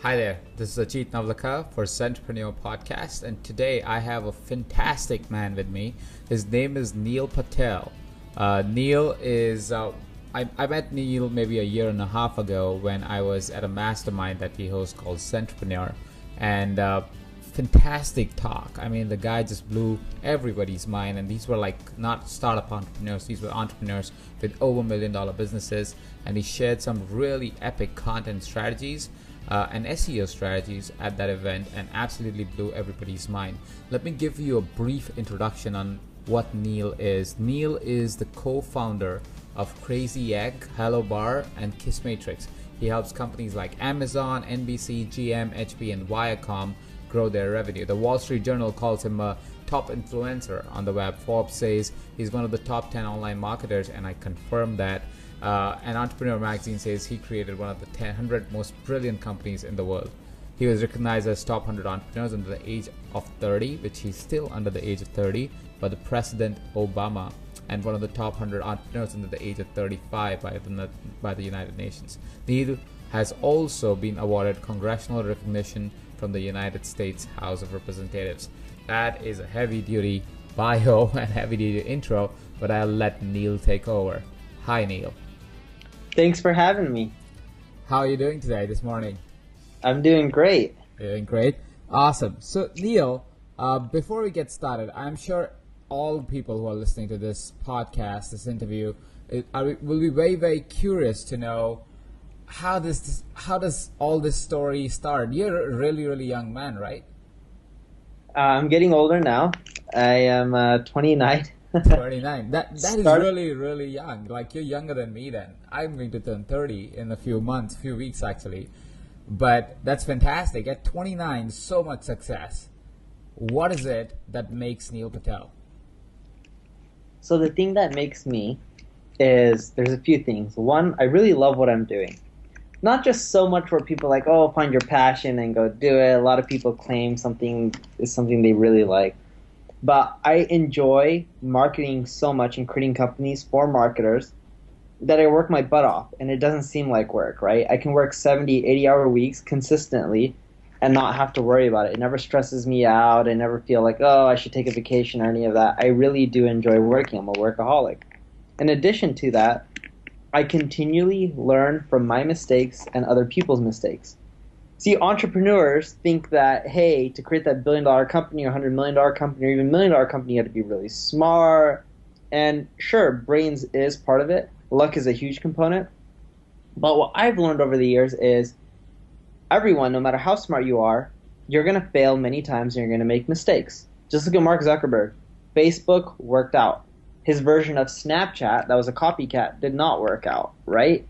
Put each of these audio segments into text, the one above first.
Hi there, this is Ajit Nawalkha for Entrepreneur Podcast, and today I have a fantastic man with me. His name is Neil Patel. Neil is, I met Neil maybe a year and a half ago when I was at a mastermind that he hosts called Entrepreneur, and fantastic talk. I mean, the guy just blew everybody's mind, and these were like not startup entrepreneurs, these were entrepreneurs with over $1 million businesses, and he shared some really epic content strategies and SEO strategies at that event and absolutely blew everybody's mind. Let me give you a brief introduction on what Neil is. Neil is the co-founder of Crazy Egg, Hello Bar, and Kiss Matrix. He helps companies like Amazon, NBC, GM, HP, and Viacom grow their revenue. The Wall Street Journal calls him a top influencer on the web. Forbes says he's one of the top 10 online marketers, and I confirm that. And Entrepreneur Magazine says he created one of the 100 most brilliant companies in the world. He was recognized as top 100 entrepreneurs under the age of 30, which he's still under the age of 30, by the President Obama, and one of the top 100 entrepreneurs under the age of 35 by the United Nations. Neil has also been awarded congressional recognition from the United States House of Representatives. That is a heavy-duty bio and heavy-duty intro, but I'll let Neil take over. Hi, Neil. Thanks for having me. How are you doing today, this morning? I'm doing great. You're doing great. Awesome. So, Neil, before we get started, I'm sure all people who are listening to this podcast, this interview, will be very, very curious to know how does all this story start? You're a really, really young man, right? I'm getting older now. I am 29. 29. That is really, really young. Like, you're younger than me then. I'm going to turn 30 in a few weeks actually. But that's fantastic. At 29, so much success. What is it that makes Neil Patel? So the thing that makes me is there's a few things. One, I really love what I'm doing. Not just so much where people are like, oh, find your passion and go do it. A lot of people claim something is something they really like. But I enjoy marketing so much and creating companies for marketers that I work my butt off, and it doesn't seem like work, right? I can work 70, 80-hour weeks consistently and not have to worry about it. It never stresses me out. I never feel like, oh, I should take a vacation or any of that. I really do enjoy working. I'm a workaholic. In addition to that, I continually learn from my mistakes and other people's mistakes. See, entrepreneurs think that, hey, to create that $1 billion company or $100 million company or even $1 million company, you have to be really smart. And sure, brains is part of it. Luck is a huge component. But what I've learned over the years is everyone, no matter how smart you are, you're going to fail many times and you're going to make mistakes. Just look at Mark Zuckerberg. Facebook worked out. His version of Snapchat, that was a copycat, did not work out, right?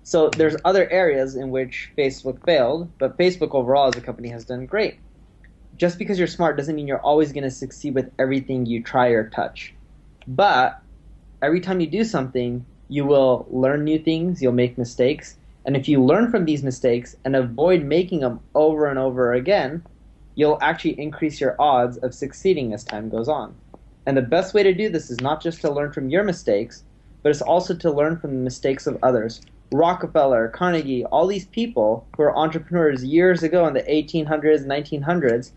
So there's other areas in which Facebook failed, but Facebook overall as a company has done great. Just because you're smart doesn't mean you're always going to succeed with everything you try or touch. But every time you do something, you will learn new things, you'll make mistakes, and if you learn from these mistakes and avoid making them over and over again, you'll actually increase your odds of succeeding as time goes on. And the best way to do this is not just to learn from your mistakes, but it's also to learn from the mistakes of others. Rockefeller, Carnegie, all these people who are entrepreneurs years ago in the 1800s, 1900s,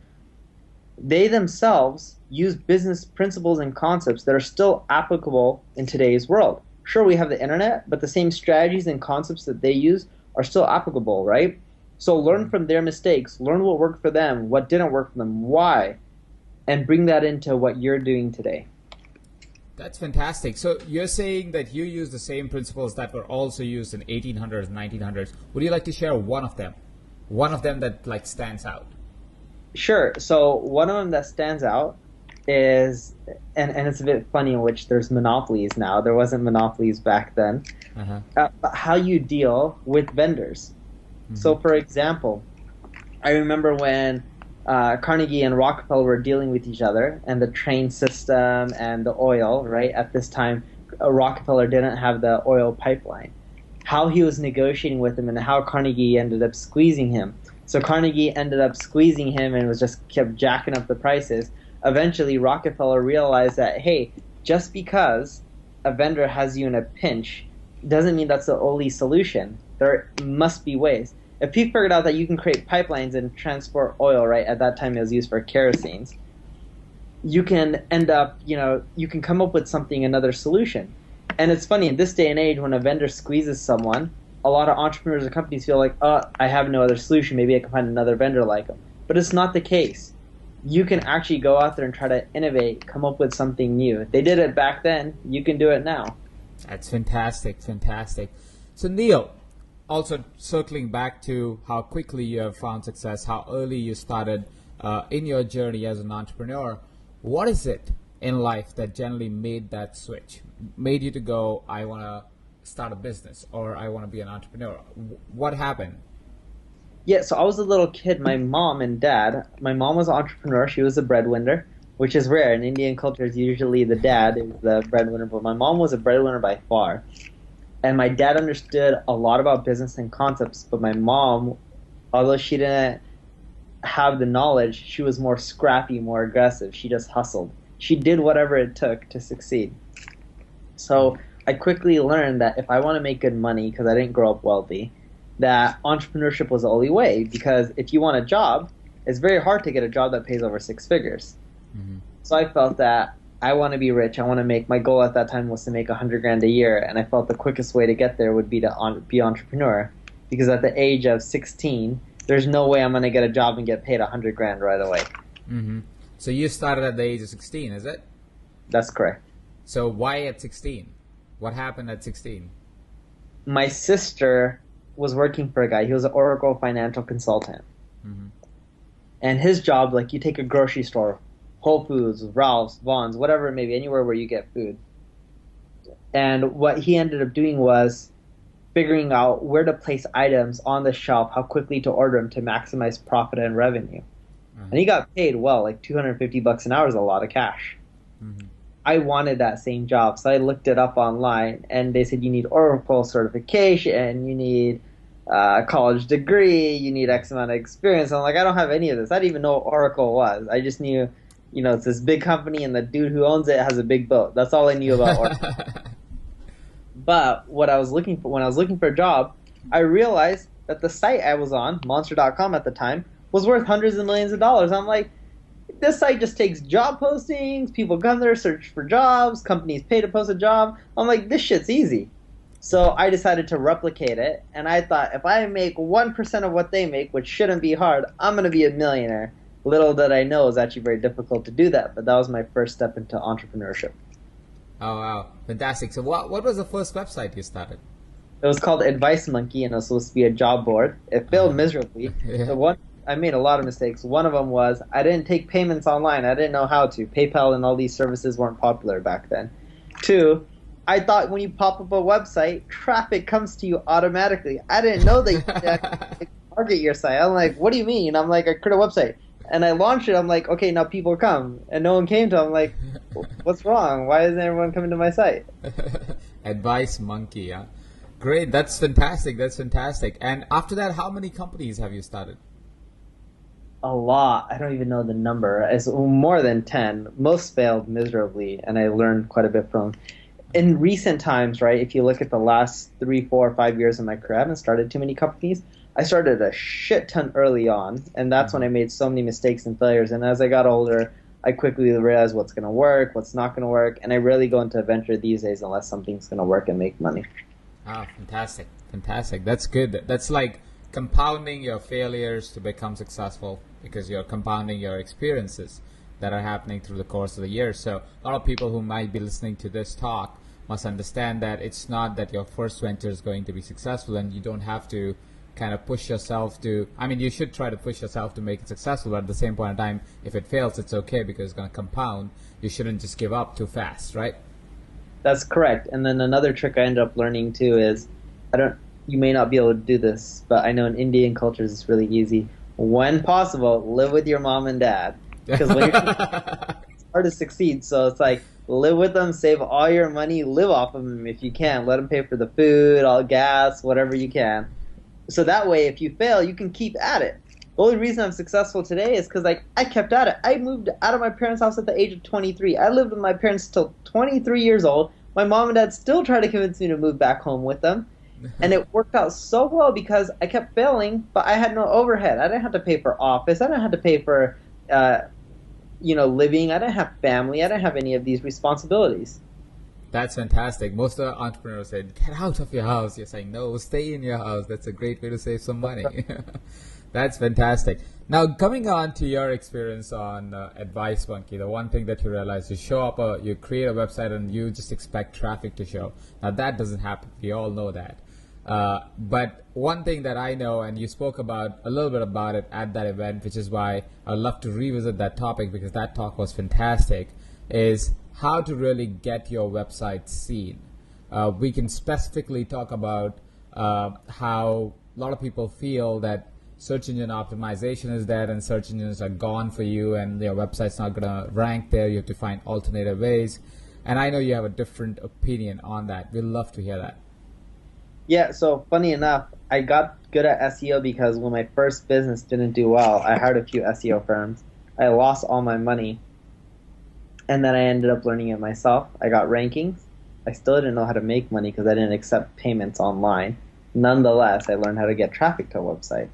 they themselves use business principles and concepts that are still applicable in today's world. Sure, we have the internet, but the same strategies and concepts that they use are still applicable, right? So learn from their mistakes, learn what worked for them, what didn't work for them, why, and bring that into what you're doing today. That's fantastic. So you're saying that you use the same principles that were also used in 1800s, 1900s. Would you like to share one of them? One of them that like stands out? Sure. So one of them that stands out is, and it's a bit funny in which there's monopolies now. There wasn't monopolies back then. But how you deal with vendors. Mm-hmm. So for example, I remember when Carnegie and Rockefeller were dealing with each other and the train system and the oil, right? At this time, Rockefeller didn't have the oil pipeline. How he was negotiating with him and how Carnegie ended up squeezing him. So Carnegie ended up squeezing him and was just kept jacking up the prices. Eventually, Rockefeller realized that, hey, just because a vendor has you in a pinch doesn't mean that's the only solution. There must be ways. if he figured out that you can create pipelines and transport oil, right? At that time, it was used for kerosenes. You can end up, you can come up with something, another solution. And it's funny, in this day and age, when a vendor squeezes someone, a lot of entrepreneurs or companies feel like, oh, I have no other solution. Maybe I can find another vendor like them. But it's not the case. You can actually go out there and try to innovate, come up with something new. They did it back then. You can do it now. That's fantastic, fantastic. So Neil, also circling back to how quickly you have found success, how early you started in your journey as an entrepreneur, what is it in life that generally made that switch, made you to go, I want to start a business or I want to be an entrepreneur? What happened? Yeah, so I was a little kid. My mom and dad, my mom was an entrepreneur. She was a breadwinner, which is rare. In Indian culture, it's usually the dad is the breadwinner, but my mom was a breadwinner by far. And my dad understood a lot about business and concepts, but my mom, although she didn't have the knowledge, she was more scrappy, more aggressive. She just hustled. She did whatever it took to succeed. So I quickly learned that if I want to make good money, because I didn't grow up wealthy, that entrepreneurship was the only way. Because if you want a job, it's very hard to get a job that pays over six figures. Mm-hmm. So I felt that I want to be rich. I want to make, my goal at that time was to make $100,000 a year, and I felt the quickest way to get there would be to be entrepreneur. Because at the age of 16, there's no way I'm going to get a job and get paid $100,000 right away. Mm-hmm. So you started at the age of 16, is it? That's correct. So why at 16? What happened at 16? My sister was working for a guy. He was an Oracle financial consultant. Mm-hmm. And his job, like, you take a grocery store, Whole Foods, Ralph's, Vaughn's, whatever it may be, anywhere where you get food. And what he ended up doing was figuring out where to place items on the shelf, how quickly to order them to maximize profit and revenue. Mm-hmm. And he got paid well, like $250 an hour is a lot of cash. Mm-hmm. I wanted that same job, so I looked it up online, and they said you need Oracle certification, you need a college degree, you need X amount of experience. I'm like, I don't have any of this. I didn't even know what Oracle was. I just knew, it's this big company, and the dude who owns it has a big boat. That's all I knew about Oracle. But what I was looking for, when I was looking for a job, I realized that the site I was on, Monster.com at the time, was worth hundreds of millions of dollars. I'm like, this site just takes job postings, people come there, search for jobs, companies pay to post a job. I'm like, this shit's easy. So I decided to replicate it, and I thought, if I make 1% of what they make, which shouldn't be hard, I'm going to be a millionaire. Little did I know it was actually very difficult to do that, but that was my first step into entrepreneurship. Oh, wow. Fantastic. So what was the first website you started? It was called Advice Monkey, and it was supposed to be a job board. It failed miserably. Yeah. I made a lot of mistakes. One of them was I didn't take payments online. I didn't know how to. PayPal and all these services weren't popular back then. 2, I thought when you pop up a website, traffic comes to you automatically. I didn't know that you could target your site. I'm like, what do you mean? I'm like, I create a website. And I launched it. I'm like, okay, now people come. And no one came to it. I'm like, what's wrong? Why isn't everyone coming to my site? Advice Monkey, yeah. Great. That's fantastic. That's fantastic. And after that, how many companies have you started? A lot. I don't even know the number. It's more than 10. Most failed miserably, and I learned quite a bit from them. In recent times, right, if you look at the last 3, 4, 5 years of my career, I haven't started too many companies. I started a shit ton early on, and that's when I made so many mistakes and failures. And as I got older, I quickly realized what's going to work, what's not going to work, and I rarely go into a venture these days unless something's going to work and make money. Ah, fantastic. Fantastic. That's good. That's like compounding your failures to become successful, because you're compounding your experiences that are happening through the course of the year. So a lot of people who might be listening to this talk must understand that it's not that your first venture is going to be successful, and you don't have to kind of push yourself to, I mean, you should try to push yourself to make it successful, but at the same point in time, if it fails, it's okay, because it's going to compound. You shouldn't just give up too fast, right? That's correct. And then another trick I ended up learning too is, you may not be able to do this, but I know in Indian cultures it's really easy. When possible, live with your mom and dad. Because when it's hard to succeed, so it's like, live with them, save all your money, live off of them if you can. Let them pay for the food, all gas, whatever you can. So that way, if you fail, you can keep at it. The only reason I'm successful today is because I kept at it. I moved out of my parents' house at the age of 23. I lived with my parents till 23 years old. My mom and dad still try to convince me to move back home with them. And it worked out so well because I kept failing, but I had no overhead. I didn't have to pay for office. I didn't have to pay for, uh, living. I didn't have family. I didn't have any of these responsibilities. That's fantastic. Most of the entrepreneurs said, get out of your house. You're saying, no, stay in your house. That's a great way to save some money. That's fantastic. Now, coming on to your experience on Advice Monkey, the one thing that you realize, you show up, you create a website and you just expect traffic to show. Now, that doesn't happen. We all know that. But one thing that I know, and you spoke about a little bit about it at that event, which is why I'd love to revisit that topic because that talk was fantastic, is how to really get your website seen. We can specifically talk about how a lot of people feel that search engine optimization is there and search engines are gone for you and your website's not going to rank there. You have to find alternative ways. And I know you have a different opinion on that. We'd love to hear that. Yeah, so funny enough, I got good at SEO because when my first business didn't do well, I hired a few SEO firms. I lost all my money, and then I ended up learning it myself. I got rankings. I still didn't know how to make money because I didn't accept payments online. Nonetheless, I learned how to get traffic to a website.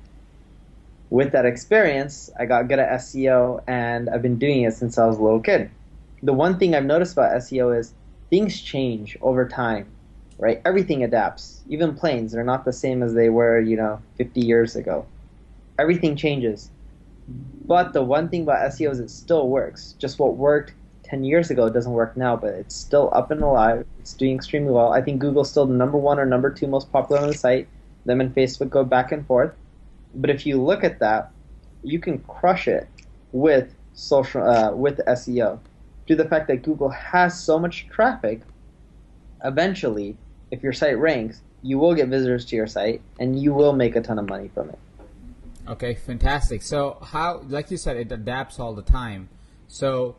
With that experience, I got good at SEO, and I've been doing it since I was a little kid. The one thing I've noticed about SEO is things change over time, right? Everything adapts. Even planes, they're not the same as they were, 50 years ago. Everything changes. But the one thing about SEO is it still works. Just what worked 10 years ago doesn't work now, but it's still up and alive. It's doing extremely well. I think Google's still the number one or number two most popular on the site. Them and Facebook go back and forth. But if you look at that, you can crush it with with SEO. Due to the fact that Google has so much traffic, eventually, if your site ranks, you will get visitors to your site and you will make a ton of money from it. Okay, fantastic. So how, like you said, it adapts all the time. So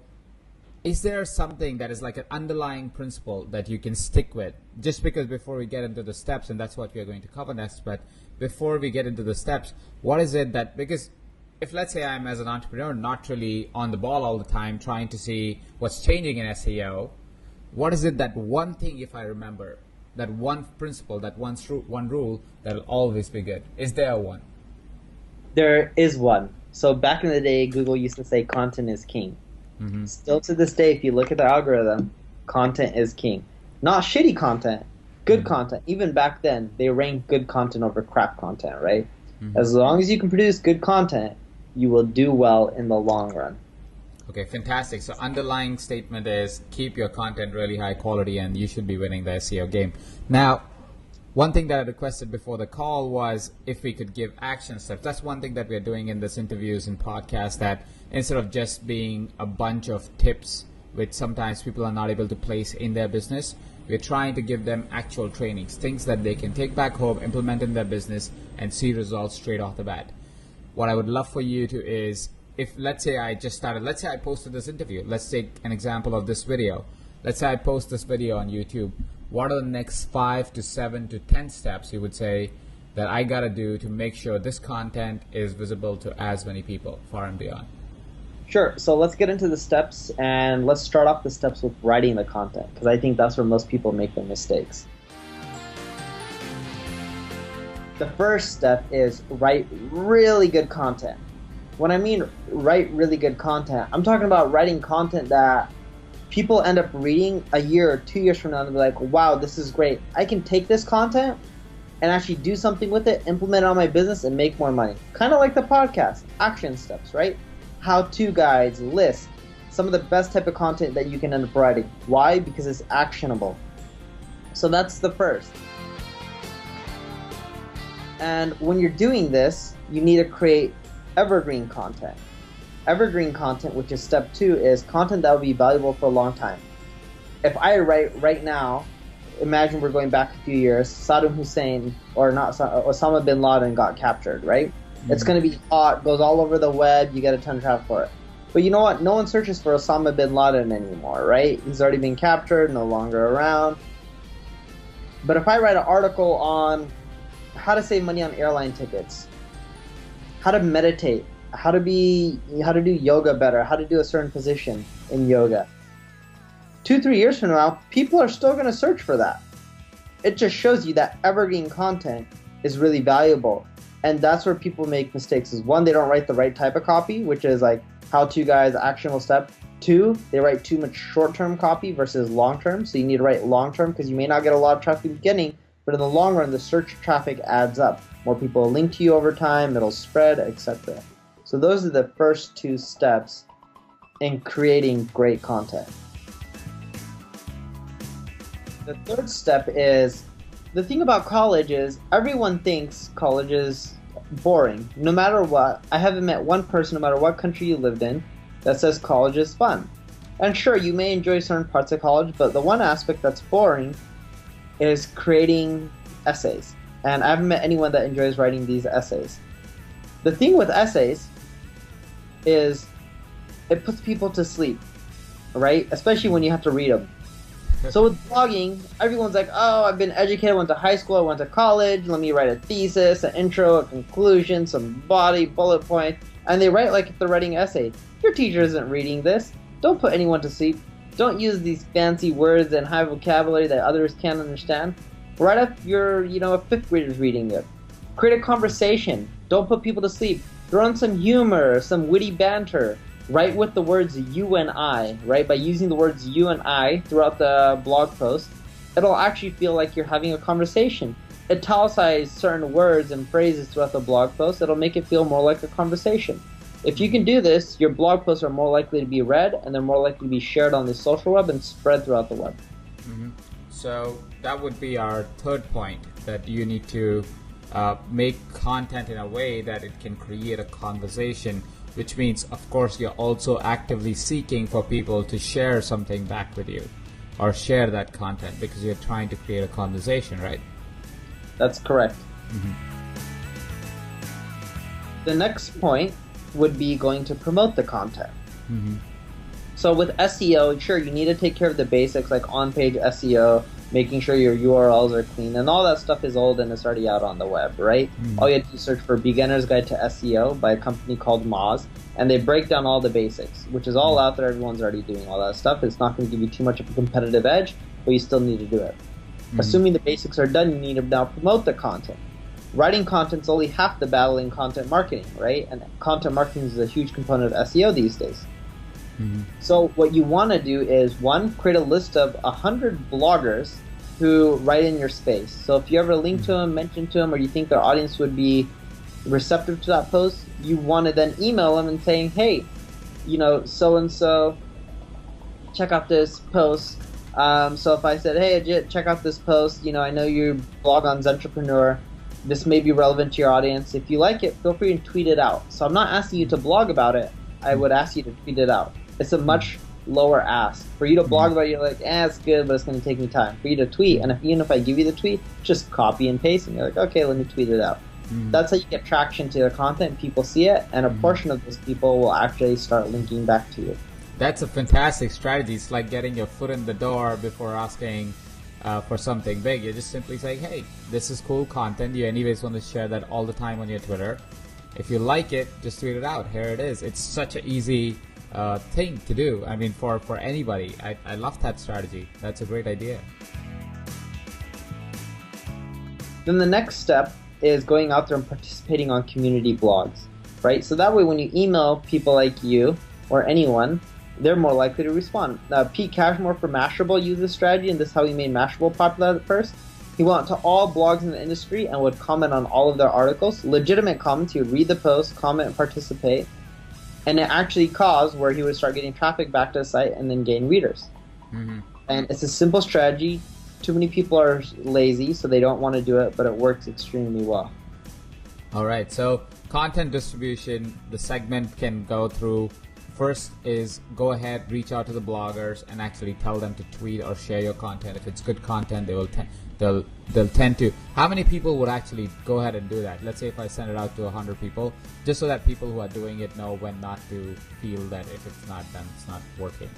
is there something that is like an underlying principle that you can stick with? Just because before we get into the steps, and that's what we are going to cover next, but before we get into the steps, what is it that, because if let's say I'm as an entrepreneur not really on the ball all the time trying to see what's changing in SEO, what is it that one thing, if I remember, that one principle, that one rule that'll always be good? Is there one? There is one. So back in the day, Google used to say content is king. Mm-hmm. Still to this day, if you look at the algorithm, content is king. Not shitty content, good content. Even back then, they ranked good content over crap content, right? Mm-hmm. As long as you can produce good content, you will do well in the long run. Okay, fantastic. So underlying statement is keep your content really high quality and you should be winning the SEO game. Now, one thing that I requested before the call was if we could give action steps. That's one thing that we're doing in this interviews and podcast, that instead of just being a bunch of tips which sometimes people are not able to place in their business, we're trying to give them actual trainings, things that they can take back home, implement in their business, and see results straight off the bat. What I would love for you to is, if let's say I just started, let's say I posted this interview, let's take an example of this video. Let's say I post this video on YouTube. What are the next 5 to 7 to 10 steps you would say that I gotta do to make sure this content is visible to as many people, far and beyond? Sure. So let's get into the steps, and let's start off the steps with writing the content, because I think that's where most people make their mistakes. The first step is write really good content. When I mean write really good content, I'm talking about writing content that people end up reading a year or 2 years from now and be like, wow, this is great. I can take this content and actually do something with it, implement it on my business, and make more money. Kind of like the podcast, action steps, right? How-to guides, lists, some of the best type of content that you can end up writing. Why? Because it's actionable. So that's the first. And when you're doing this, you need to create evergreen content. Evergreen content, which is step 2, is content that will be valuable for a long time. If I write right now, imagine we're going back a few years, Saddam Hussein, or not, Osama bin Laden got captured, right? Mm-hmm. It's going to be hot, goes all over the web, you get a ton of traffic for it. But you know what? No one searches for Osama bin Laden anymore, right? He's already been captured, no longer around. But if I write an article on how to save money on airline tickets, how to meditate, how to do yoga better, how to do a certain position in yoga, 2-3 years from now, people are still going to search for that. it just shows you that evergreen content is really valuable. And that's where people make mistakes is one, they don't write the right type of copy, which is like how-to guides, actionable step. Two, they write too much short-term copy versus long-term. So you need to write long-term because you may not get a lot of traffic at the beginning, but in the long run, the search traffic adds up. More people will link to you over time, it'll spread, etc. So those are the first two steps in creating great content. The third step is, the thing about college is everyone thinks college is boring. No matter what, I haven't met one person, no matter what country you lived in, that says college is fun. And sure, you may enjoy certain parts of college, but the one aspect that's boring is creating essays. And I haven't met anyone that enjoys writing these essays. The thing with essays is it puts people to sleep, right? Especially when you have to read them. So with blogging, everyone's like, oh, I've been educated, I went to high school, I went to college, let me write a thesis, an intro, a conclusion, some body, bullet points, and they write like if they're writing an essay. Your teacher isn't reading this. Don't put anyone to sleep. Don't use these fancy words and high vocabulary that others can't understand. Write up your, a fifth grader's reading it. Create a conversation. Don't put people to sleep. Throw in some humor, some witty banter. Write with the words you and I, right? By using the words you and I throughout the blog post, it'll actually feel like you're having a conversation. Italicize certain words and phrases throughout the blog post. It'll make it feel more like a conversation. If you can do this, your blog posts are more likely to be read and they're more likely to be shared on the social web and spread throughout the web. Mm-hmm. So that would be our third point, that you need to make content in a way that it can create a conversation, which means, of course, you're also actively seeking for people to share something back with you or share that content because you're trying to create a conversation, right? That's correct. Mm-hmm. The next point would be going to promote the content. Mm-hmm. So with SEO, sure, you need to take care of the basics like on-page SEO, making sure your URLs are clean, and all that stuff is old and it's already out on the web, right? Mm-hmm. All you have to search for Beginner's Guide to SEO by a company called Moz, and they break down all the basics, which is all out there. Everyone's already doing all that stuff. It's not going to give you too much of a competitive edge, but you still need to do it. Mm-hmm. Assuming the basics are done, you need to now promote the content. Writing content's only half the battle in content marketing, right? And content marketing is a huge component of SEO these days. Mm-hmm. So what you want to do is, one, create a list of 100 bloggers who write in your space. So if you ever link to them, mention to them, or you think their audience would be receptive to that post, you want to then email them and saying, hey, so-and-so, check out this post. So if I said, hey, Ajit, check out this post, I know you blog on Zentrepreneur. This may be relevant to your audience. If you like it, feel free to tweet it out. So I'm not asking you to blog about it. I would ask you to tweet it out. It's a much lower ask. For you to blog about it, you're like, it's good, but it's going to take me time. For you to tweet, and even if I give you the tweet, just copy and paste, and you're like, okay, let me tweet it out. Mm-hmm. That's how you get traction to your content. People see it, and a portion of those people will actually start linking back to you. That's a fantastic strategy. It's like getting your foot in the door before asking for something big. You're just simply saying, hey, this is cool content. You anyways want to share that all the time on your Twitter. If you like it, just tweet it out. Here it is. It's such an easy thing to do. I mean, for anybody. I love that strategy. That's a great idea. Then the next step is going out there and participating on community blogs, right? So that way when you email people like you or anyone, they're more likely to respond. Pete Cashmore for Mashable used this strategy, and this is how he made Mashable popular at first. He went to all blogs in the industry and would comment on all of their articles. Legitimate comments. He would read the post, comment, and participate. And it actually caused where he would start getting traffic back to the site and then gain readers. Mm-hmm. And it's a simple strategy. Too many people are lazy, so they don't want to do it, but it works extremely well. All right, so content distribution, the segment can go through. First is go ahead, reach out to the bloggers and actually tell them to tweet or share your content. If it's good content, they'll tend to. How many people would actually go ahead and do that? Let's say if I send it out to 100 people, just so that people who are doing it know when not to feel that if it's not done, it's not working.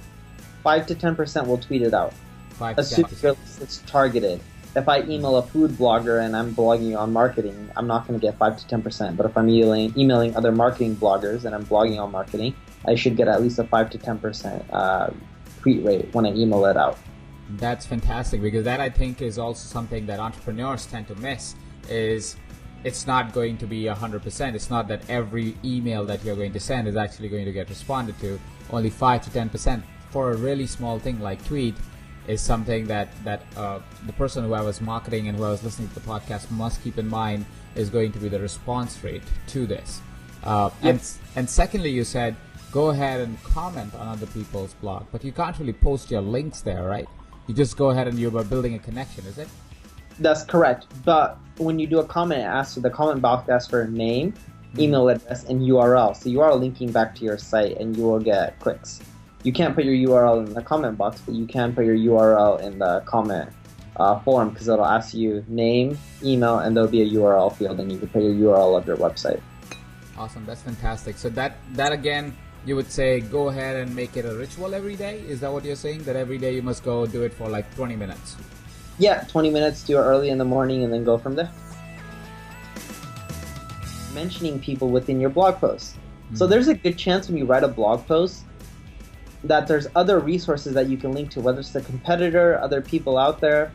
5 to 10% will tweet it out. 5 to 10%. It's targeted. If I email a food blogger and I'm blogging on marketing, I'm not going to get 5 to 10%. But if I'm emailing other marketing bloggers and I'm blogging on marketing, I should get at least a 5 to 10% tweet rate when I email it out. That's fantastic, because that I think is also something that entrepreneurs tend to miss is it's not going to be 100%. It's not that every email that you're going to send is actually going to get responded to. Only 5 to 10% for a really small thing like tweet is something that the person who I was marketing and who I was listening to the podcast must keep in mind is going to be the response rate to this. And secondly, you said go ahead and comment on other people's blog, but you can't really post your links there, right? You just go ahead and you're building a connection, is it? That's correct. But when you do a comment, the comment box asks for a name, email address, and URL. So you are linking back to your site, and you will get clicks. You can't put your URL in the comment box, but you can put your URL in the comment form, because it'll ask you name, email, and there'll be a URL field, and you can put your URL of your website. Awesome, that's fantastic. So that again, you would say go ahead and make it a ritual every day? Is that what you're saying? That every day you must go do it for like 20 minutes? Yeah, 20 minutes, do it early in the morning, and then go from there. Mentioning people within your blog post. So there's a good chance when you write a blog post that there's other resources that you can link to, whether it's the competitor, other people out there,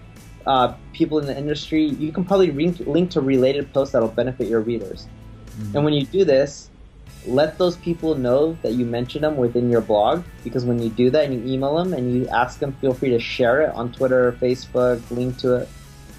people in the industry. You can probably link to related posts that'll benefit your readers. And when you do this, let those people know that you mentioned them within your blog, because when you do that and you email them and you ask them, feel free to share it on Twitter or Facebook, link to it,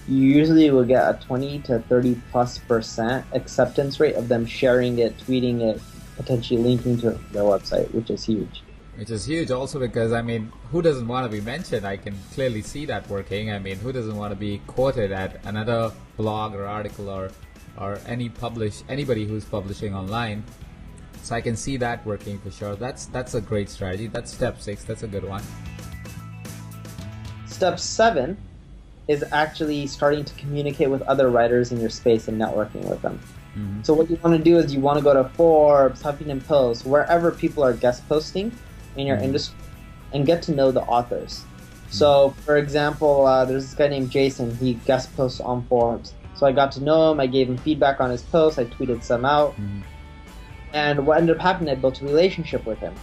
you usually will get a 20 to 30+% acceptance rate of them sharing it, tweeting it, potentially linking to their website, which is huge. Which is huge also because, I mean, who doesn't want to be mentioned? I can clearly see that working. I mean, who doesn't want to be quoted at another blog or article or anybody who's publishing online? So I can see that working for sure. That's a great strategy. That's step 6. That's a good one. Step 7 is actually starting to communicate with other writers in your space and networking with them. So what you want to do is you want to go to Forbes, Huffington Post, wherever people are guest posting in your industry, and get to know the authors. So, for example, there's this guy named Jason. He guest posts on Forbes. So I got to know him. I gave him feedback on his posts. I tweeted some out. And what ended up happening, I built a relationship with him.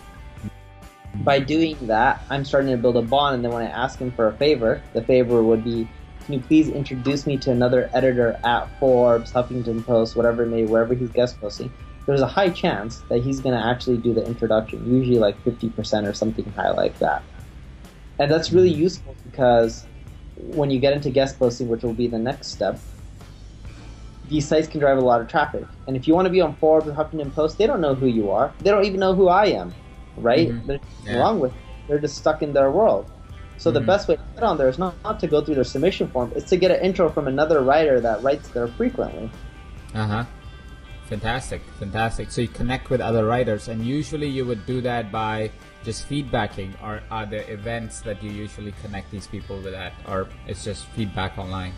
By doing that, I'm starting to build a bond. And then when I ask him for a favor, the favor would be, can you please introduce me to another editor at Forbes, Huffington Post, whatever it may be, wherever he's guest posting. There's a high chance that he's going to actually do the introduction, usually like 50% or something high like that. And that's really useful because when you get into guest posting, which will be the next step, these sites can drive a lot of traffic. And if you want to be on Forbes or Huffington Post, they don't know who you are. They don't even know who I am, right? There's nothing wrong with it. They're just stuck in their world. So the best way to get on there is not to go through their submission form. It's to get an intro from another writer that writes there frequently. Fantastic. So you connect with other writers, and usually you would do that by just feedbacking, or are there events that you usually connect these people with at, or it's just feedback online?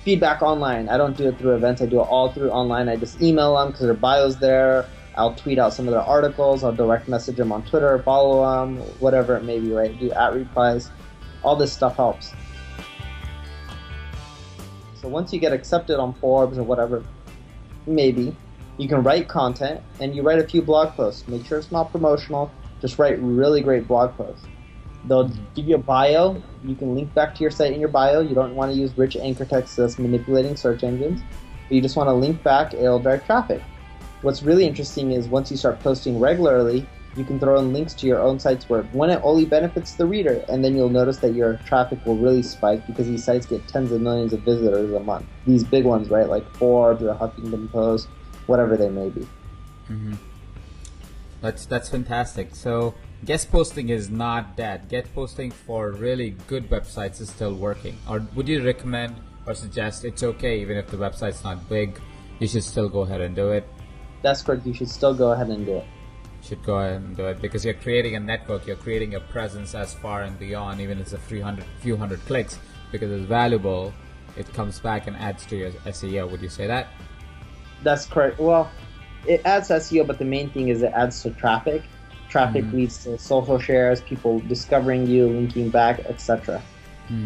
Feedback online. I don't do it through events. I do it all through online. I just email them because their bio's there. I'll tweet out some of their articles. I'll direct message them on Twitter, follow them, whatever it may be, right? Do @ replies. All this stuff helps. So once you get accepted on Forbes or whatever, maybe, you can write content, and you write a few blog posts. Make sure it's not promotional. Just write really great blog posts. They'll give you a bio. You can link back to your site in your bio. You don't want to use rich anchor text that's manipulating search engines. But you just want to link back. It'll drive traffic. What's really interesting is once you start posting regularly, you can throw in links to your own site's work when it only benefits the reader, and then you'll notice that your traffic will really spike because these sites get tens of millions of visitors a month. These big ones, right, like Forbes or Huffington Post, whatever they may be. That's fantastic. So guest posting is not dead. Guest posting for really good websites is still working. Or would you recommend or suggest it's okay even if the website's not big, you should still go ahead and do it? That's correct. You should still go ahead and do it. Should go ahead and do it because you're creating a network, you're creating a presence as far and beyond, even if it's a few hundred clicks, because it's valuable. It comes back and adds to your SEO. Would you say that? That's correct. Well, it adds SEO, but the main thing is it adds to traffic. Traffic leads to social shares, people discovering you, linking back, etc.,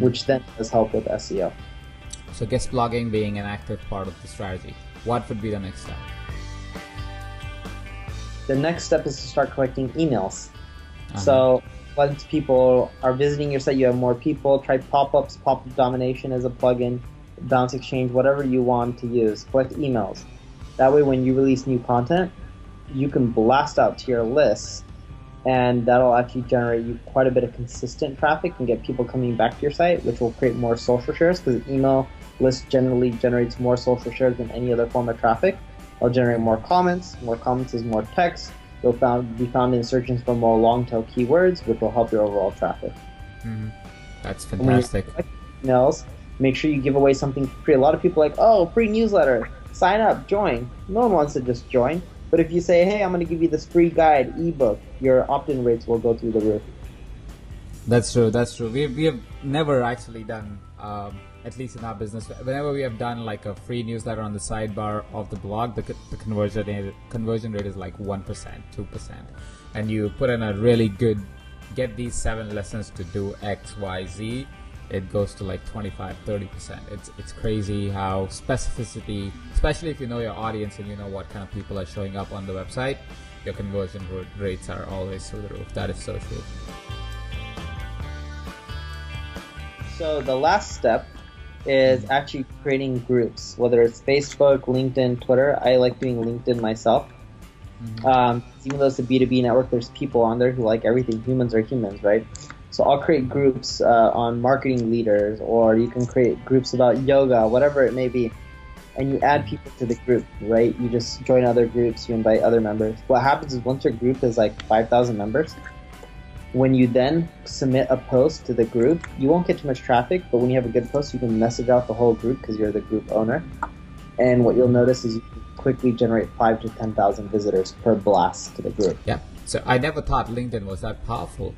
which then does help with SEO. So guest blogging being an active part of the strategy. What would be the next step? The next step is to start collecting emails. So once people are visiting your site, you have more people. Try pop-ups, pop-up domination as a plugin, balance exchange, whatever you want to use. Collect emails. That way, when you release new content, you can blast out to your lists, and that'll actually generate you quite a bit of consistent traffic and get people coming back to your site, which will create more social shares because email list generally generates more social shares than any other form of traffic. It'll generate more comments. More comments is more text. You'll be found in search engines for more long-tail keywords, which will help your overall traffic. Mm-hmm. That's fantastic. Emails, make sure you give away something free. A lot of people are like, oh, free newsletter, sign up, join. No one wants to just join. But if you say, hey, I'm going to give you this free guide, ebook, your opt-in rates will go through the roof. That's true. That's true. We have never actually done, at least in our business, whenever we have done like a free newsletter on the sidebar of the blog, the conversion rate is like 1%, 2%, and you put in a really good, get these 7 lessons to do X, Y, Z. It goes to like 25-30%. It's crazy how specificity, especially if you know your audience and you know what kind of people are showing up on the website, your conversion rates are always through the roof. That is so true. So the last step is actually creating groups, whether it's Facebook, LinkedIn, Twitter. I like doing LinkedIn myself. Even though it's a B2B network, there's people on there who like everything. Humans are humans, right? So I'll create groups on marketing leaders, or you can create groups about yoga, whatever it may be. And you add people to the group, right? You just join other groups, you invite other members. What happens is once your group is like 5,000 members, when you then submit a post to the group, you won't get too much traffic, but when you have a good post, you can message out the whole group because you're the group owner. And what you'll notice is you can quickly generate 5,000 to 10,000 visitors per blast to the group. Yeah. So I never thought LinkedIn was that powerful.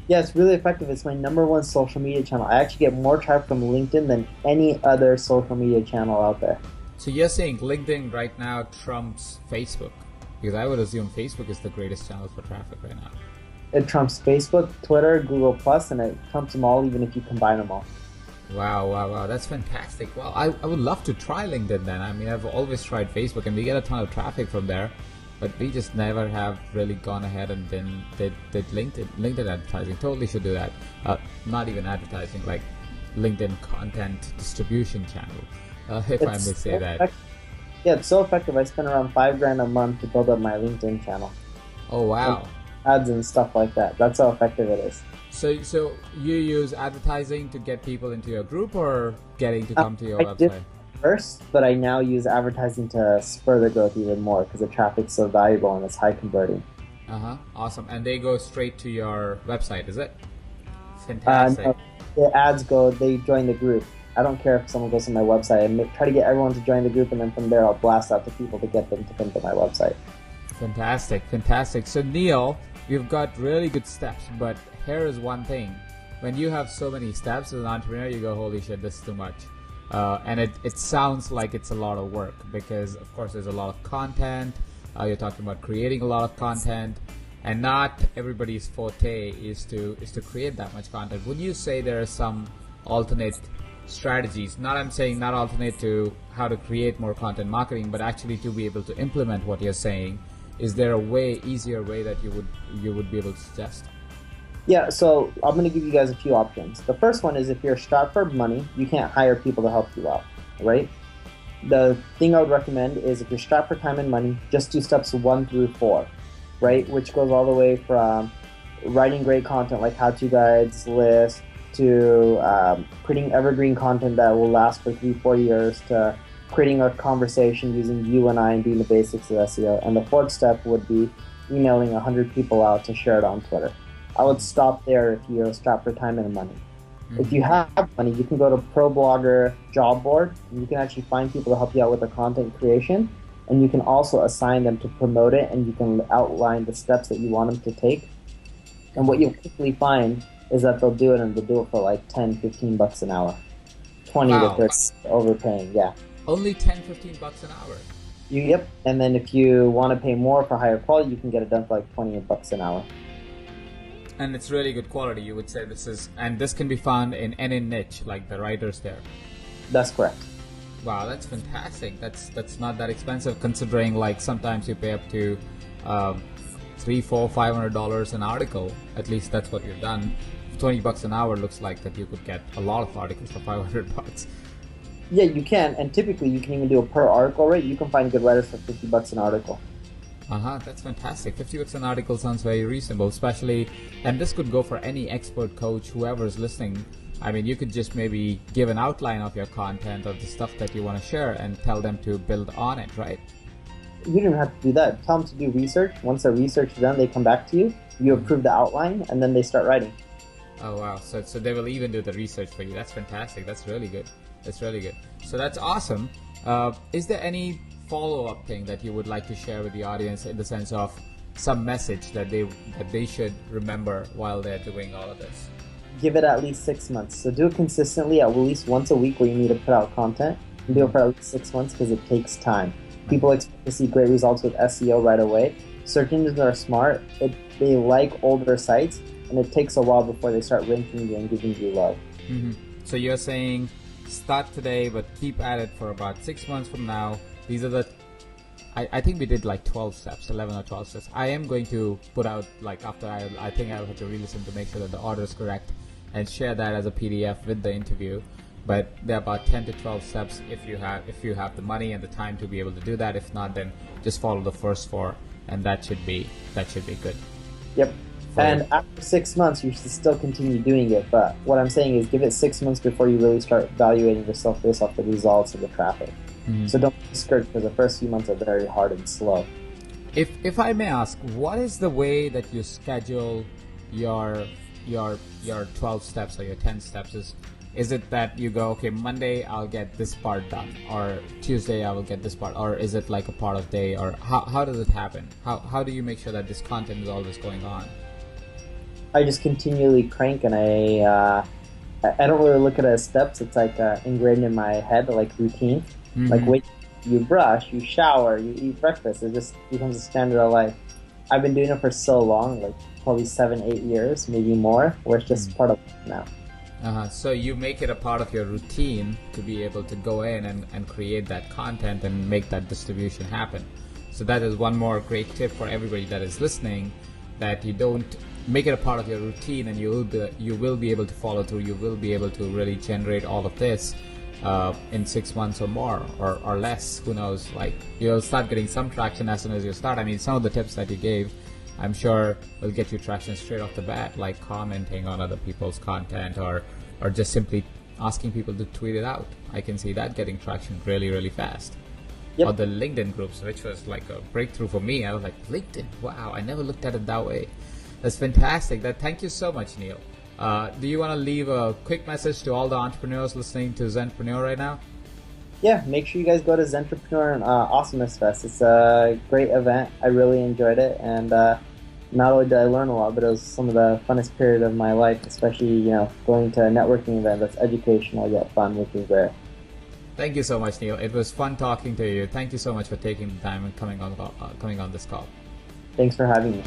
Yeah, it's really effective. It's my #1 social media channel. I actually get more traffic from LinkedIn than any other social media channel out there. So you're saying LinkedIn right now trumps Facebook? Because I would assume Facebook is the greatest channel for traffic right now. It trumps Facebook, Twitter, Google+, and it trumps them all even if you combine them all. Wow. That's fantastic. Well, I would love to try LinkedIn then. I mean, I've always tried Facebook and we get a ton of traffic from there, but we just never have really gone ahead and then did LinkedIn advertising. Totally should do that. Not even advertising, like LinkedIn content distribution channel, if I may say that. Yeah, it's so effective. I spend around $5,000 a month to build up my LinkedIn channel. Oh wow! Ads and stuff like that. That's how effective it is. So you use advertising to get people into your group, or getting to come to your website? Did first, but I now use advertising to spur the growth even more because the traffic's so valuable and it's high converting. Awesome. And they go straight to your website, is it? Fantastic. No, the ads they join the group. I don't care if someone goes to my website. I try to get everyone to join the group, and then from there I'll blast out to people to get them to come to my website. Fantastic. So Neil, you've got really good steps, but here is one thing. When you have so many steps as an entrepreneur, you go, holy shit, this is too much. And it sounds like it's a lot of work because, of course, there's a lot of content. You're talking about creating a lot of content, and not everybody's forte is to create that much content. Would you say there are some alternate strategies? I'm saying not alternate to how to create more content marketing, but actually to be able to implement what you're saying. Is there a easier way that you would be able to suggest? Yeah, so I'm going to give you guys a few options. The first one is if you're strapped for money, you can't hire people to help you out, right? The thing I would recommend is if you're strapped for time and money, just do steps 1 through 4, right? Which goes all the way from writing great content like how-to guides, lists, to creating evergreen content that will last for 3-4 years, to creating a conversation using you and I and doing the basics of SEO. And the 4th step would be emailing 100 people out to share it on Twitter. I would stop there if you're strapped for time and money. If you have money, you can go to ProBlogger job board, and you can actually find people to help you out with the content creation, and you can also assign them to promote it, and you can outline the steps that you want them to take. And what you'll quickly find is that they'll do it, and they'll do it for like $10-15 an hour. 20 to 30 overpaying, yeah. Only $10-15 an hour? Yep, and then if you want to pay more for higher quality, you can get it done for like $20 an hour. And it's really good quality, you would say this can be found in any niche, like the writers there. That's correct. Wow, that's fantastic. That's not that expensive, considering like sometimes you pay up to $300, $400, $500 an article. At least that's what you've done. $20 an hour looks like that you could get a lot of articles for $500. Yeah, you can, and typically you can even do a per article rate. You can find good writers for $50 an article. That's fantastic. $50 an article sounds very reasonable, especially, and this could go for any expert coach, whoever's listening. I mean, you could just maybe give an outline of your content or the stuff that you want to share and tell them to build on it, right? You don't have to do that. Tell them to do research. Once their research is done, they come back to you. You approve the outline, and then they start writing. Oh, wow. So they will even do the research for you. That's fantastic. That's really good. That's really good. So that's awesome. Is there any follow-up thing that you would like to share with the audience in the sense of some message that they should remember while they're doing all of this? Give it at least 6 months. So do it consistently at least once a week where you need to put out content. And do it for at least 6 months because it takes time. People expect to see great results with SEO right away. Search engines are smart. They like older sites, and it takes a while before they start ranking you and giving you love. Mm-hmm. So you're saying start today, but keep at it for about 6 months from now. These are the, I think we did like 12 steps, 11 or 12 steps. I am going to put out, like after I think I'll have to re-listen to make sure that the order is correct and share that as a PDF with the interview. But there are about 10 to 12 steps if you have the money and the time to be able to do that. If not, then just follow the first 4, and that should be good. Yep. And after 6 months, you should still continue doing it. But what I'm saying is give it 6 months before you really start evaluating yourself based off the results of the traffic. Mm-hmm. So don't be discouraged because the first few months are very hard and slow. If I may ask, what is the way that you schedule your 12 steps or your 10 steps? Is it that you go, okay, Monday I'll get this part done, or Tuesday I will get this part, or is it like a part of day, or how does it happen? How do you make sure that this content is always going on? I just continually crank, and I don't really look at it as steps. It's like ingrained in my head, like routine. Mm-hmm. Like wait, you brush, you shower, you eat breakfast. It just becomes a standard of life. I've been doing it for so long, like probably 7-8 years, maybe more, where it's just part of it now. So you make it a part of your routine to be able to go in and create that content and make that distribution happen. So that is one more great tip for everybody that is listening, that you don't make it a part of your routine, and you will be able to follow through. You will be able to really generate all of this in 6 months or more or less. Who knows? Like, you'll start getting some traction as soon as you start. I mean, some of the tips that you gave, I'm sure will get you traction straight off the bat, like commenting on other people's content or just simply asking people to tweet it out. I can see that getting traction really, really fast. Yep. Or the LinkedIn groups, which was like a breakthrough for me. I was like, LinkedIn, wow, I never looked at it that way. That's fantastic. Thank you so much, Neil. Do you want to leave a quick message to all the entrepreneurs listening to Zentrepreneur right now? Yeah, make sure you guys go to Zentrepreneur and Awesomeness Fest. It's a great event. I really enjoyed it, and not only did I learn a lot, but it was some of the funnest period of my life, especially going to a networking event that's educational yet fun, which is rare. Thank you so much, Neil. It was fun talking to you. Thank you so much for taking the time and coming on this call. Thanks for having me.